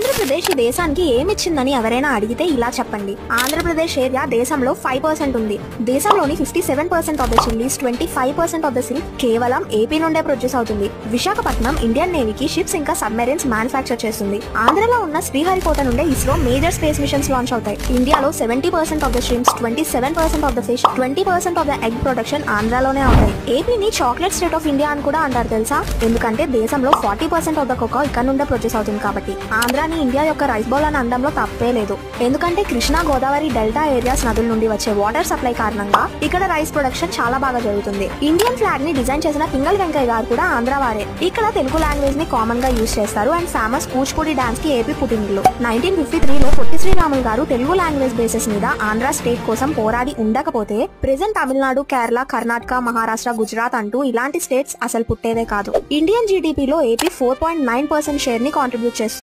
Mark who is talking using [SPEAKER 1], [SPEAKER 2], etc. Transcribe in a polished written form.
[SPEAKER 1] ఆంధ్రప్రదేశ్ ఈ దేశానికి ఏమిచ్చిందని ఎవరైనా అడిగితే ఇలా చెప్పండి. ఆంధ్రప్రదేశ్ ఏరియా దేశంలో 5% ఉంది. దేశంలోని 57% of the chillies, 25% of the silk కేవలం ఏపీ నుండే ప్రొడ్యూస్ అవుతుంది. విశాఖపట్నం ఇండియన్ నేవీకి షిప్స్ ఇంకా సబ్మెరైన్స్ మ్యానుఫ్యాక్చర్ చేస్తుంది. ఆంధ్రలో ఉన్న శ్రీహరికోట నుండే ISRO major space missions launch అవుతాయి. ఇండియాలో 70% of the shrimps, 27% of the fish, 20% of the egg production ఆంధ్రాలోనే అవుతాయి. ఏపీని చాక్లెట్ స్టేట్ ఆఫ్ ఇండియా అని కూడా అంటారు తెలుసా? ఎందుకంటే దేశంలో 40% ఆఫ్ ద కోకో ఇక్కడ నుండే ప్రొడ్యూస్ అవుతుంది కాబట్టి. ఆంధ్రాని ఇండియా యొక్క రైస్ బౌల్ అని అనడంలో తప్పే లేదు. ఎందుకంటే కృష్ణా గోదావరి డెల్టా ఏరియాస్ నదుల నుండి వచ్చే వాటర్ సప్లై కారణంగా ఇక్కడ రైస్ ప్రొడక్షన్ చాలా బాగా జరుగుతుంది. ఇండియన్ ఫ్లాగ్ ని డిజైన్ చేసిన పింగళి వెంకయ్య గారు కూడా ఆంధ్ర వారే. ఇక్కడ తెలుగు లాంగ్వేజ్ ని కామన్ గా యూజ్ చేస్తారు. అండ్ ఫేమస్ కూచిపూడి డాన్స్ కి ఏపీ పుట్టినిల్లు. 1953లో పొట్టి శ్రీరాములు గారు తెలుగు లాంగ్వేజ్ బేసిస్ మీద ఆంధ్ర స్టేట్ కోసం పోరాడి ఉండకపోతే ప్రెజెంట్ తమిళనాడు, కేరళ, కర్ణాటక, మహారాష్ట్ర, గుజరాత్ అంటూ ఇలాంటి స్టేట్స్ అసలు పుట్టేదే కాదు. ఇండియన్ జీడీపీలో ఏపీ 4.9% షేర్ ని కాంట్రిబ్యూట్ చేస్తుంది.